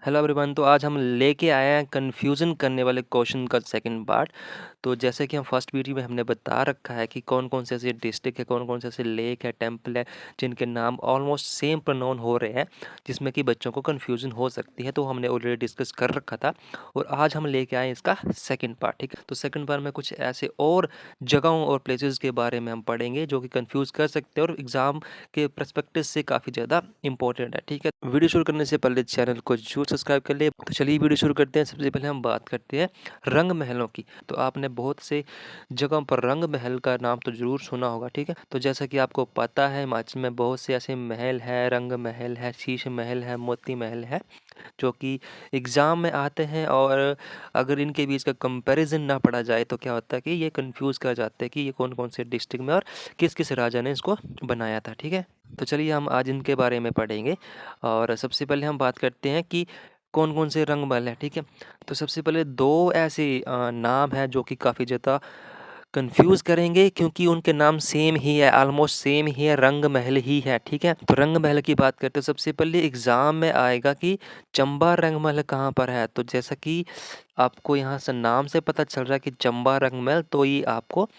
Hello everyone. तो आज हम लेके आए हैं कन्फ्यूज़न करने वाले क्वेश्चन का सेकंड पार्ट। तो जैसे कि हम फर्स्ट वीडियो में हमने बता रखा है कि कौन कौन से ऐसे डिस्ट्रिक्ट है, कौन कौन से ऐसे लेक है, टेम्पल है जिनके नाम ऑलमोस्ट सेम प्रोनाउन हो रहे हैं, जिसमें कि बच्चों को कन्फ्यूज़न हो सकती है। तो हमने ऑलरेडी डिस्कस कर रखा था और आज हम लेके आए इसका सेकेंड पार्ट। ठीक है, तो सेकेंड पार्ट में कुछ ऐसे और जगहों और प्लेसेस के बारे में हम पढ़ेंगे जो कि कन्फ्यूज़ कर सकते हैं और एग्ज़ाम के पर्सपेक्टिव से काफ़ी ज़्यादा इंपॉर्टेंट है। ठीक है, वीडियो शुरू करने से पहले चैनल को जरूर सब्सक्राइब कर ले। तो चलिए वीडियो शुरू करते हैं। सबसे पहले हम बात करते हैं रंग महलों की। तो आपने बहुत से जगहों पर रंग महल का नाम तो ज़रूर सुना होगा। ठीक है, तो जैसा कि आपको पता है हिमाचल में बहुत से ऐसे महल है, रंग महल है, शीश महल है, मोती महल है, जो कि एग्ज़ाम में आते हैं। और अगर इनके बीच का कंपैरिजन ना पढ़ा जाए तो क्या होता है कि ये कंफ्यूज कर जाते हैं कि ये कौन कौन से डिस्ट्रिक्ट में और किस किस राजा ने इसको बनाया था। ठीक है, तो चलिए हम आज इनके बारे में पढ़ेंगे। और सबसे पहले हम बात करते हैं कि कौन कौन से रंग महल हैं। ठीक है, तो सबसे पहले दो ऐसे नाम हैं जो कि काफ़ी ज़्यादा कंफ्यूज करेंगे क्योंकि उनके नाम सेम ही है, ऑलमोस्ट सेम ही है, रंग महल ही है। ठीक है, तो रंग महल की बात करते हैं। सबसे पहले एग्जाम में आएगा कि चंबा रंग महल कहाँ पर है। तो जैसा कि आपको यहाँ से नाम से पता चल रहा है कि चंबा रंग महल, तो ये आपको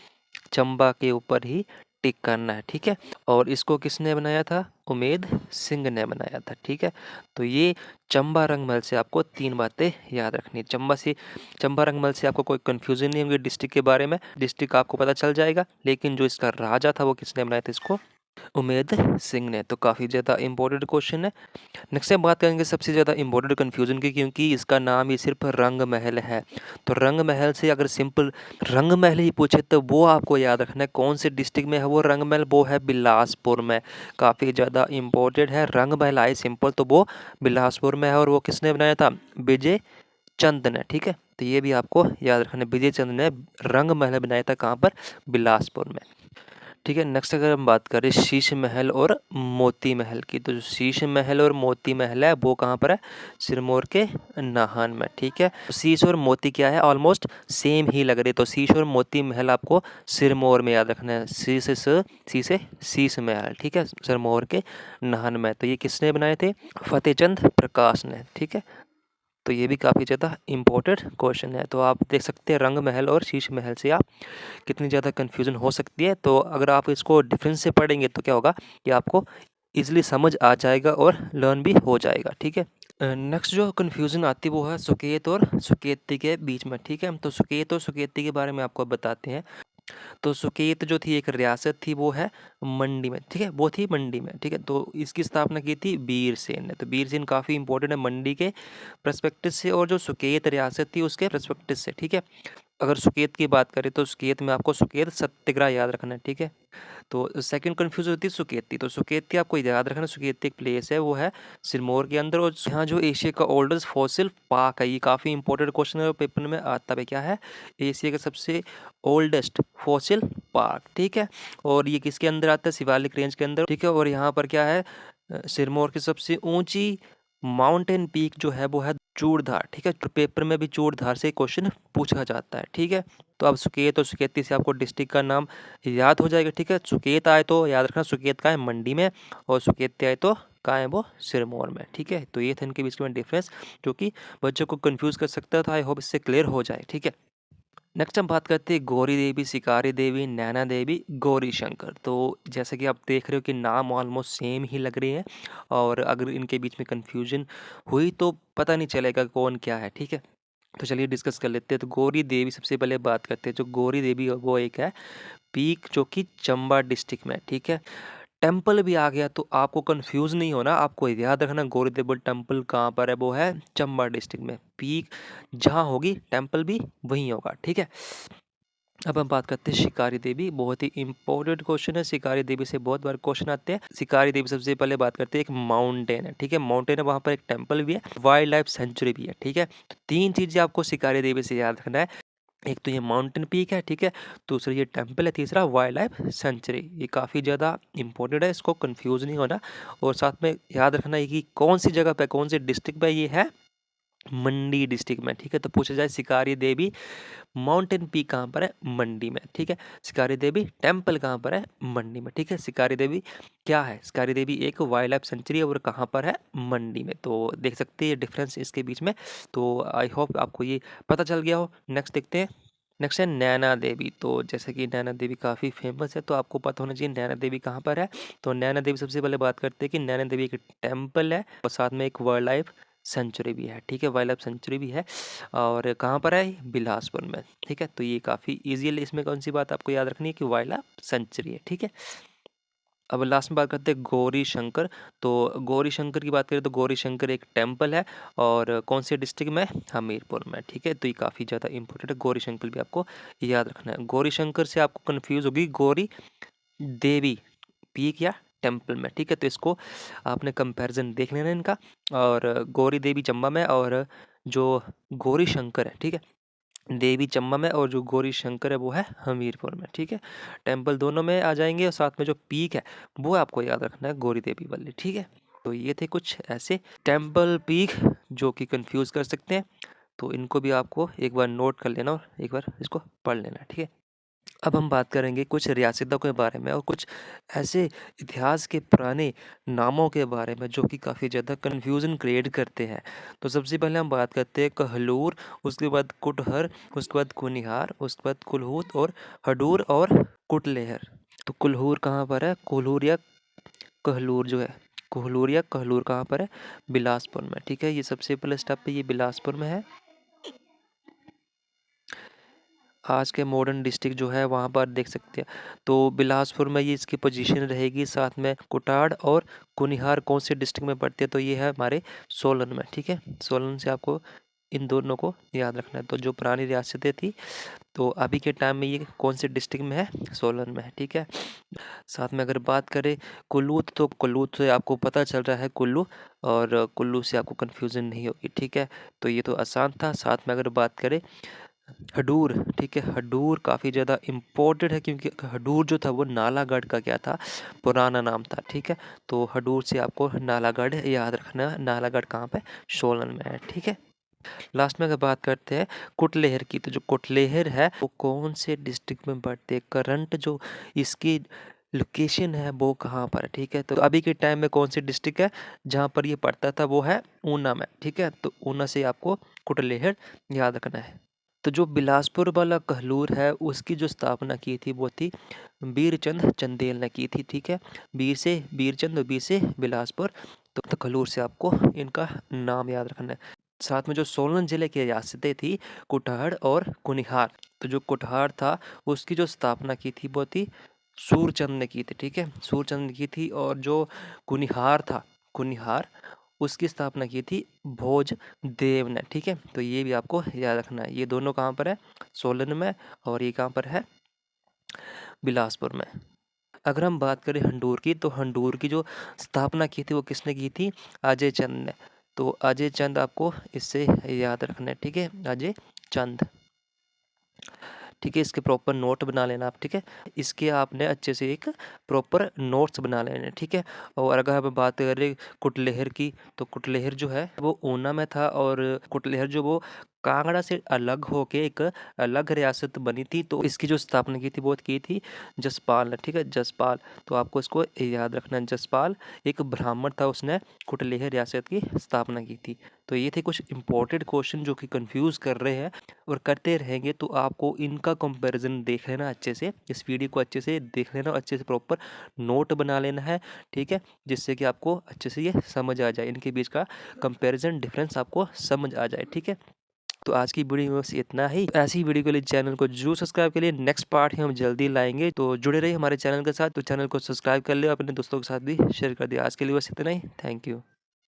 चंबा के ऊपर ही टिक करना है। ठीक है, और इसको किसने बनाया था? उमेद सिंह ने बनाया था। ठीक है, तो ये चंबा रंगमहल से आपको तीन बातें याद रखनी है। चंबा रंगमहल से आपको कोई कंफ्यूजन नहीं होगी डिस्ट्रिक्ट के बारे में, डिस्ट्रिक्ट आपको पता चल जाएगा, लेकिन जो इसका राजा था वो किसने बनाया था? इसको उमेद सिंह ने। तो काफ़ी ज़्यादा इंपॉर्टेंट क्वेश्चन है। नेक्स्ट हम बात करेंगे सबसे ज़्यादा इंपॉर्टेंट कन्फ्यूज़न की, क्योंकि इसका नाम ही सिर्फ रंग महल है। तो रंग महल से अगर सिंपल रंग महल ही पूछे तो वो आपको याद रखना है कौन से डिस्ट्रिक्ट में है वो रंग महल। वो है बिलासपुर में। काफ़ी ज़्यादा इंपॉर्टेंट है। रंग महल आए सिंपल तो वो बिलासपुर में है और वो किसने बनाया था? विजय चंद ने। ठीक है, तो ये भी आपको याद रखना है, विजय चंद ने रंग महल बनाया था। कहाँ पर? बिलासपुर में। ठीक है, नेक्स्ट अगर हम बात करें शीश महल और मोती महल की, तो जो शीश महल और मोती महल है वो कहाँ पर है? सिरमौर के नाहन में। ठीक है, तो शीश और मोती क्या है? ऑलमोस्ट सेम ही लग रहे, तो शीश और मोती महल आपको सिरमौर में याद रखना है। शीश महल। ठीक है, सिरमौर के नाहन में। तो ये किसने बनाए थे? फतेहचंद प्रकाश ने। ठीक है, तो ये भी काफ़ी ज़्यादा इंपॉर्टेंट क्वेश्चन है। तो आप देख सकते हैं रंग महल और शीश महल से आप कितनी ज़्यादा कन्फ्यूज़न हो सकती है। तो अगर आप इसको डिफरेंस से पढ़ेंगे तो क्या होगा कि आपको ईज़िली समझ आ जाएगा और लर्न भी हो जाएगा। ठीक है, नेक्स्ट जो कन्फ्यूज़न आती है वो है सुकेत और सुकेती के बीच में। ठीक है, तो सुकेत और सुकेती के बारे में आपको बताते हैं। तो सुकेत जो थी एक रियासत थी, वो है मंडी में। ठीक है, वो थी मंडी में। ठीक है, तो इसकी स्थापना की थी वीरसेन ने। तो वीरसेन काफ़ी इंपॉर्टेंट है मंडी के पर्सपेक्टिव से और जो सुकेत रियासत थी उसके पर्सपेक्टिव से। ठीक है, अगर सुकेत की बात करें तो सुकेत में आपको सुकेत सत्याग्रह याद रखना है। ठीक है, तो सेकंड कन्फ्यूज होती है सुकेती। तो सुकेती आपको याद रखना, सुकेती एक प्लेस है, वो है सिरमौर के अंदर। और यहाँ जो एशिया का ओल्डेस्ट फॉसिल पार्क है, ये काफ़ी इंपॉर्टेंट क्वेश्चन है और पेपर में आता है। क्या है? एशिया का सबसे ओल्डेस्ट फॉसिल पार्क। ठीक है, और ये किसके अंदर आता है? शिवालिक रेंज के अंदर। ठीक है, और यहाँ पर क्या है? सिरमौर की सबसे ऊंची माउंटेन पीक जो है वो है चूड़धार। ठीक है, तो पेपर में भी चूड़धार से क्वेश्चन पूछा जाता है। ठीक है, तो अब सुकेत और सुकेती से आपको डिस्ट्रिक्ट का नाम याद हो जाएगा। ठीक है, सुकेत आए तो याद रखना सुकेत का है मंडी में, और सुकेती आए तो कहाँ है? वो सिरमौर में। ठीक है, तो ये था इनके बीच में डिफरेंस जो कि बच्चों को कंफ्यूज कर सकता था। आई होप इससे क्लियर हो जाए। ठीक है, नेक्स्ट हम बात करते हैं गौरी देवी, शिकारी देवी, नैना देवी, गौरी शंकर। तो जैसा कि आप देख रहे हो कि नाम ऑलमोस्ट सेम ही लग रहे हैं, और अगर इनके बीच में कन्फ्यूजन हुई तो पता नहीं चलेगा कौन क्या है। ठीक है, तो चलिए डिस्कस कर लेते हैं। तो गौरी देवी सबसे पहले बात करते हैं। जो गौरी देवी है वो एक है पीक जो कि चंबा डिस्ट्रिक्ट में। ठीक है, टेम्पल भी आ गया तो आपको कंफ्यूज नहीं होना, आपको याद रखना गौरी देवी टेम्पल कहाँ पर है? वो है चंबा डिस्ट्रिक्ट में। पीक जहाँ होगी टेम्पल भी वहीं होगा। ठीक है, अब हम बात करते हैं शिकारी देवी। बहुत ही इंपॉर्टेंट क्वेश्चन है, शिकारी देवी से बहुत बार क्वेश्चन आते हैं। शिकारी देवी सबसे पहले बात करते हैं, एक माउंटेन है। ठीक है, माउंटेन है, वहाँ पर एक टेम्पल भी है, वाइल्ड लाइफ सेंचुरी भी है। ठीक है, तो तीन चीज़ें आपको शिकारी देवी से याद रखना है। एक तो ये माउंटेन पीक है, ठीक है, दूसरा ये टेम्पल है, तीसरा वाइल्ड लाइफ सेंचुरी। ये काफ़ी ज़्यादा इंपॉर्टेंट है, इसको कंफ्यूज नहीं होना। और साथ में याद रखना है कि कौन सी जगह पे, कौन से डिस्ट्रिक्ट पे ये है, मंडी डिस्ट्रिक्ट में, ठीक है। तो पूछा जाए शिकारी देवी माउंटेन पीक कहाँ पर है? मंडी में, ठीक है। शिकारी देवी टेम्पल कहाँ पर है? मंडी में, ठीक है। शिकारी देवी क्या है? शिकारी देवी एक वाइल्ड लाइफ सेंचुरी है और कहाँ पर है? मंडी में। तो देख सकते हैं डिफरेंस इसके बीच में। तो आई होप आपको ये पता चल गया हो। नेक्स्ट देखते हैं। नेक्स्ट है नैना देवी। तो जैसे कि नैना देवी काफ़ी फेमस है, तो आपको पता होना चाहिए नैना देवी कहाँ पर है। तो नैना देवी सबसे पहले बात करते हैं कि नैना देवी एक टेम्पल है और साथ में एक वाइल्ड लाइफ सेंचुरी भी है, ठीक है। वाइल्ड लाइफ सेंचुरी भी है और कहाँ पर है? बिलासपुर में, ठीक है। तो ये काफ़ी ईजी है। इसमें कौन सी बात आपको याद रखनी है कि वाइल्ड लाइफ सेंचुरी है, ठीक है। अब लास्ट में बात करते हैं गौरी शंकर। तो गौरी शंकर की बात करें तो गौरी शंकर एक टेम्पल है और कौन से डिस्ट्रिक्ट में? हमीरपुर में, ठीक है। तो ये काफ़ी ज़्यादा इंपॉर्टेंट है। गौरी शंकर भी आपको याद रखना है। गौरी शंकर से आपको कन्फ्यूज़ होगी गौरी देवी पीक या टेम्पल में, ठीक है। तो इसको आपने कंपैरिजन देख लेना इनका। और गौरी देवी चंबा में और जो गौरी शंकर है, ठीक है, देवी चंबा में और जो गौरी शंकर है वो है हमीरपुर में, ठीक है। टेम्पल दोनों में आ जाएंगे और साथ में जो पीक है वो आपको याद रखना है गौरी देवी वाली, ठीक है। तो ये थे कुछ ऐसे टेम्पल पीक जो कि कंफ्यूज कर सकते हैं। तो इनको भी आपको एक बार नोट कर लेना और एक बार इसको पढ़ लेना, ठीक है। अब हम बात करेंगे कुछ रियासतों के बारे में और कुछ ऐसे इतिहास के पुराने नामों के बारे में जो कि काफ़ी ज़्यादा कन्फ्यूज़न क्रिएट करते हैं। तो सबसे पहले हम बात करते हैं कहलूर, उसके बाद कुटहर, उसके बाद कुनिहार, उसके बाद कुलहूत और हडूर और कुटलेहर। तो कुलहूर कहाँ पर है? कुलहूर या कहलूर जो है, कोहलूर या कहलूर कहाँ पर है? बिलासपुर में, ठीक है। ये सबसे पहले स्टेप पे ये बिलासपुर में है। आज के मॉडर्न डिस्ट्रिक्ट जो है वहाँ पर देख सकते हैं। तो बिलासपुर में ये इसकी पोजीशन रहेगी। साथ में कुटाड़ और कुनिहार कौन से डिस्ट्रिक्ट में पड़ते हैं? तो ये है हमारे सोलन में, ठीक है। सोलन से आपको इन दोनों को याद रखना है। तो जो पुरानी रियासतें थी तो अभी के टाइम में ये कौन से डिस्ट्रिक्ट में है? सोलन में है, ठीक है। साथ में अगर बात करें कुल्लू, तो कुल्लू से आपको पता चल रहा है कुल्लू, और कुल्लू से आपको कन्फ्यूज़न नहीं होगी, ठीक है। तो ये तो आसान था। साथ में अगर बात करें हडूर, ठीक है। हडूर काफ़ी ज़्यादा इम्पोर्टेंट है क्योंकि हडूर जो था वो नालागढ़ का क्या था? पुराना नाम था, ठीक है। तो हडूर से आपको नालागढ़ याद रखना है। नालागढ़ कहाँ पे? सोलन में है, ठीक है। लास्ट में अगर बात करते हैं कुटलेहर की, तो जो कुटलेहर है वो कौन से डिस्ट्रिक्ट में पड़ते हैं? करंट जो इसकी लोकेशन है वो कहाँ पर है, ठीक है। तो अभी के टाइम में कौन सी डिस्ट्रिक्ट है जहाँ पर ये पड़ता था? वो है ऊना में, ठीक है। तो ऊना से आपको कुटलेहर याद रखना है। तो जो बिलासपुर वाला कहलूर है उसकी जो स्थापना की थी वो थी बीरचंद चंदेल ने की थी, ठीक है। बीर से बीरचंद और बीर से बिलासपुर। तो कहलूर से आपको इनका नाम याद रखना है। साथ में जो सोलन जिले की रियासतें थी कुटहड़ और कुनिहार, तो जो कुटहड़ था उसकी जो स्थापना की थी वो थी सूरचंद ने की थी, ठीक है। सूरचंद ने की थी। और जो कुनिहार था, कुनिहार, उसकी स्थापना की थी भोज देव ने, ठीक है। तो ये भी आपको याद रखना है। ये दोनों कहाँ पर है? सोलन में। और ये कहाँ पर है? बिलासपुर में। अगर हम बात करें हंडूर की, तो हंडूर की जो स्थापना की थी वो किसने की थी? अजय चंद ने। तो अजय चंद आपको इससे याद रखना है, ठीक है। अजय चंद, ठीक है। इसके प्रॉपर नोट बना लेना आप, ठीक है। इसके आपने अच्छे से एक प्रॉपर नोट्स बना लेने, ठीक है। और अगर हम बात करें कुटलेहर की, तो कुटलेहर जो है वो ऊना में था और कुटलेहर जो वो कांगड़ा से अलग होके एक अलग रियासत बनी थी। तो इसकी जो स्थापना की थी वो की थी जसपाल ने, ठीक है। जसपाल, तो आपको इसको याद रखना। जसपाल एक ब्राह्मण था, उसने कुटलेहर रियासत की स्थापना की थी। तो ये थे कुछ इंपॉर्टेंट क्वेश्चन जो कि कंफ्यूज कर रहे हैं और करते रहेंगे। तो आपको इनका कंपैरिजन देख लेना अच्छे से, इस वीडियो को अच्छे से देख लेना और अच्छे से प्रॉपर नोट बना लेना है, ठीक है। जिससे कि आपको अच्छे से ये समझ आ जाए, इनके बीच का कंपैरिजन डिफरेंस आपको समझ आ जाए, ठीक है। तो आज की वीडियो में बस इतना ही। ऐसी वीडियो के लिए चैनल को जरूर सब्सक्राइब के लिए, नेक्स्ट पार्ट ही हम जल्दी लाएंगे। तो जुड़े रहिए हमारे चैनल के साथ। तो चैनल को सब्सक्राइब कर लिया, अपने दोस्तों के साथ भी शेयर कर दिया। आज के लिए बस इतना ही। Thank you.